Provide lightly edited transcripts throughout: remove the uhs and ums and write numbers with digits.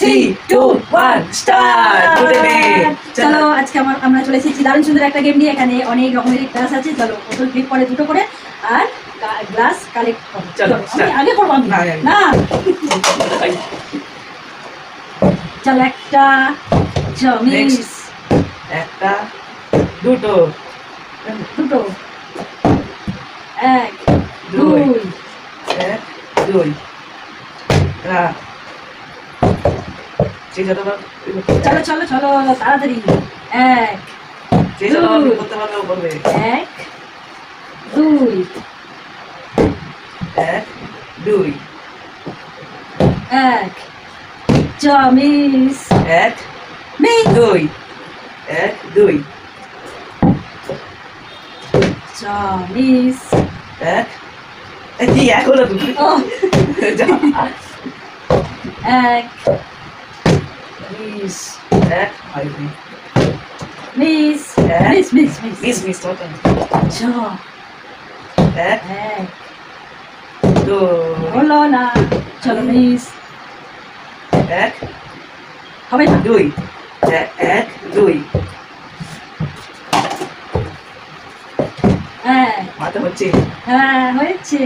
3, 2, 1, start. চলো আজকে আমরা চলে এসেছি দারুণ সুন্দর একটা গেম নিয়ে। এখানে অনেক রকমের ক্লাস আছে। চলো বোতল ক্লিক করে দুটো করে আর গ্লাস কালেক্ট করো। চলো আগে করবো আমি না। চলো একটা মিস, একটা দুটো দুটো, এক দুই, এক দুই চলো চলো চলো তাড়াতাড়ি, এক করতে পারবে ও করবে। এক দুই, এক দুই এক মিস, এক মিস দুই, এক দুই মিস, এক কি এক হলো তুমি এক মিস, এক হয়নি মিস, এক miss miss miss miss miss তোমার এক এক দুই হলো না। চলো মিস, এক হবে না। দুই, এক দুই এক, মাথা হচ্ছে হ্যাঁ হয়েছে।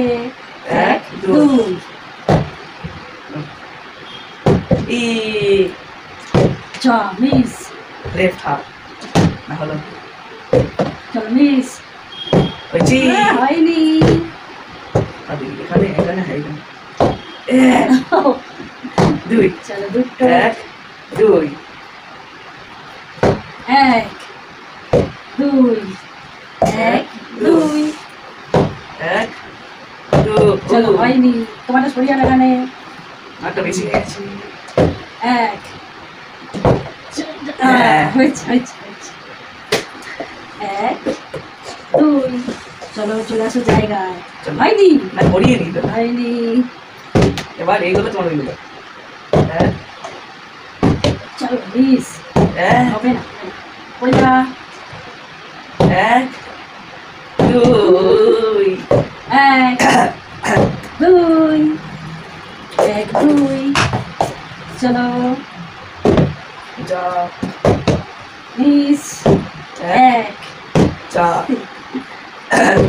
এক এক দুই, ই মিস, লেফট হাফ না হলো চলো মিস, হয়েছি হয়নি। এখানে এখানে এক দুই, চলো দুটো, এক দুই এক দুই, এক দুই, এক দুই চলো হয়নি। তোমাদের সরিয়ে আনো এখানে। একটা বেশি হয়ে গেছে এক হয়েছে হয়েছে হয়েছে। এক দুই, চলো চলে আসো জায়গায়। চলো। হয়নি না করিয়ে নি তো হয়নি। এবার এইগুলো তোমার ওইগুলো এক চলো মিস, এক হবে না পড়ে যা। এক দুই এক দুই, এক দুই, চলো যা মিস, এক এক চা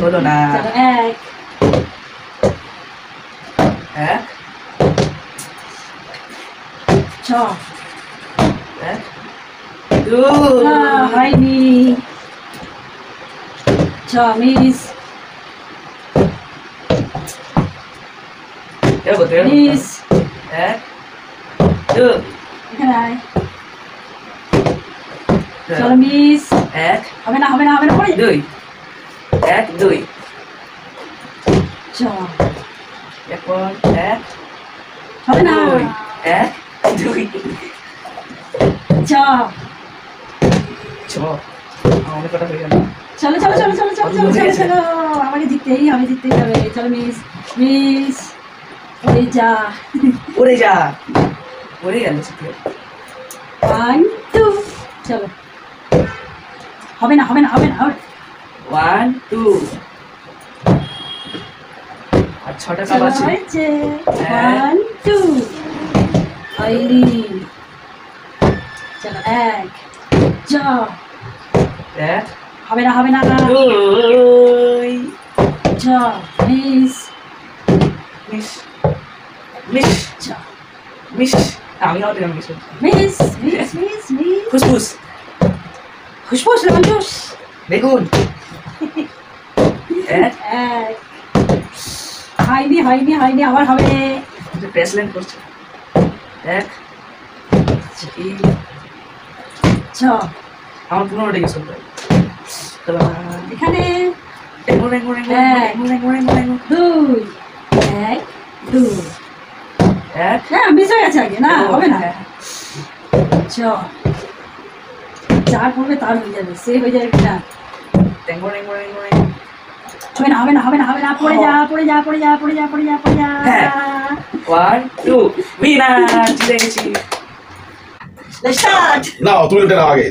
হলো না চলো এক এক এক দুই হয়নি। মিস মিস, এক দুই এখানে আয়। চলো মিস, এক হবে না হবে না হবে না পড়ে যা। দুই এক দুই এরপর এক হবে না। দুই এক দুই চ ছ আমাদের কটা হয়ে গেল চলো চলো চলো চলো চলো চলো চলো চলো আমাকে জিততেই হবে, জিততেই হবে। চলো মিস মিস, ওই যা। পড়ে যা পড়ে গেল ওয়ান টু, চলো হবে না হবে না হবে না হবে না। ওয়ান টু আর ছটা কাপ চলো আছে হয়েছে। ওয়ান টু, হয়নি। চলো এক এক হবে না হবে না। দুই মিস মিস মিস মিস আমি out miss miss miss miss miss, ফুসফুস ফুসফুস লেমন জুস। দেখুন এক এক হয়নি হয়নি হয়নি, আবার হবে। প্রেসলেন্ট করছে এক আমার 15টা গেছে এখানে দুই, এক দুই, এক হ্যাঁ মিস হয়ে গেছে আগে, না হবে না। যার পড়বে তার হয়ে যাবে, সে হয়ে যাবে কিনা। হবে না হবে না হবে না হবে না, পড়ে যা পড়ে যা পড়ে যা পড়ে যা পড়ে যা পড়ে যা। ওয়ান টু উইনার জিতে গেছি স্টার্ট। নাও তুমি ওটা নাও আগে।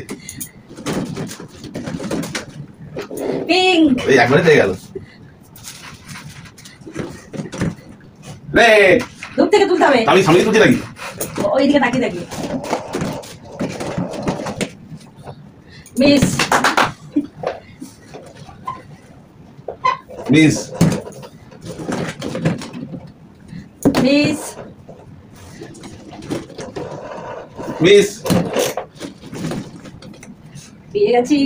পিঙ্ক, এই একবারে পেয়ে গেল। রেড দূর থেকে তুলতে হবে। আমি সামনে তুলছি নাকি? ওইদিকে তাকিয়ে তাকিয়ে মিস মিস মিস মিস পেয়ে গেছি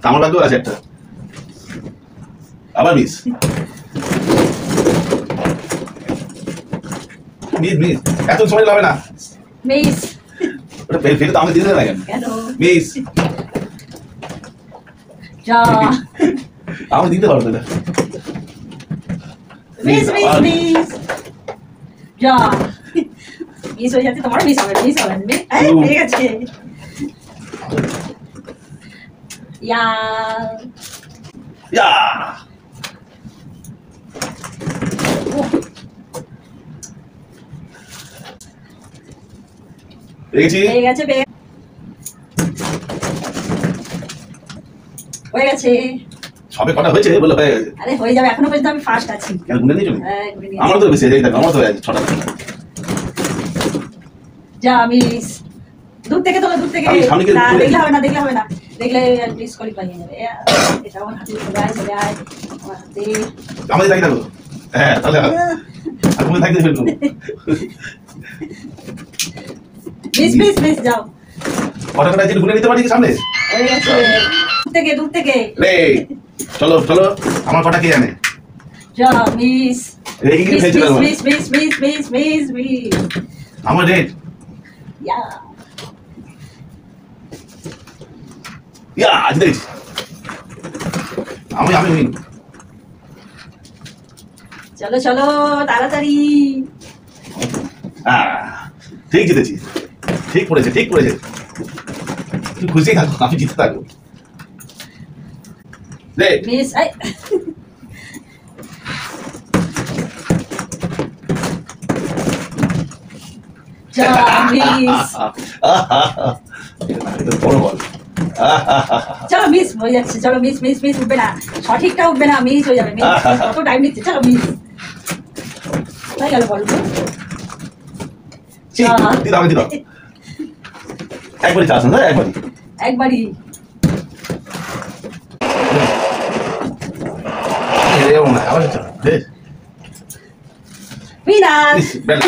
আমার লাগেও আছে একটা আবার মিস মিস মিস এত সময় লাগবে না মিস ওটা ফেলে তো আমাকে দিতে না কেন কেন মিস যা আমাকে দিতে পারবে না মিস মিস মিস যা মিস হয়ে যাচ্ছে তোমার মিস হবে পেয়ে গেছে ইয়া ইয়া দেখেছি পেয়ে গেছে হয়ে গেছে সবে কটা হয়েছে বলে হয়ে গেছে আরে হয়ে যাবে এখনো পর্যন্ত আমি ফার্স্ট আছি কেন গুনে নিয়েছো হ্যাঁ, গুনে নিয়েছি। আমার তো বেশি এই দেখো আমার তো ছটা যা মিস দূর থেকে তোলো দূর থেকে আমি সামনে গিয়ে না দূরে। দেখলে হবে না দেখলে ডিসকোয়ালিফাই হয়ে যাবে এটা আমার হাতে চলে আয় আমার হাতে আমাদের তাই দেখো হ্যাঁ তাহলে আর গুনে থাকতে ফেলবো মিস যাও কটা কটা জিনিস গুনে নিতে পারি কি সামনে হয়ে গেছে দূর থেকে রে চলো চলো আমার কটা কে জানে যা মিস রেগে গিয়ে ফেলছিল মিস আমার রেড ইয়া ইয়া আজ দেখছি আমি উইন চলো তাড়াতাড়ি ঠিক জিতেছি ঠিক পড়েছে তুই খুশি থাকো আমি জিতে থাকবো রে মিস যা মিস বড় বল চলো মিস হয়ে যাচ্ছে চলো মিস উঠবে না সঠিকটা উঠবে না মিস হয়ে যাবে মিস কত টাইম নিচ্ছে চলো মিস হয়ে গেল বল দিদাম একবারই চাষ না একবারই আবার বিনা বেলা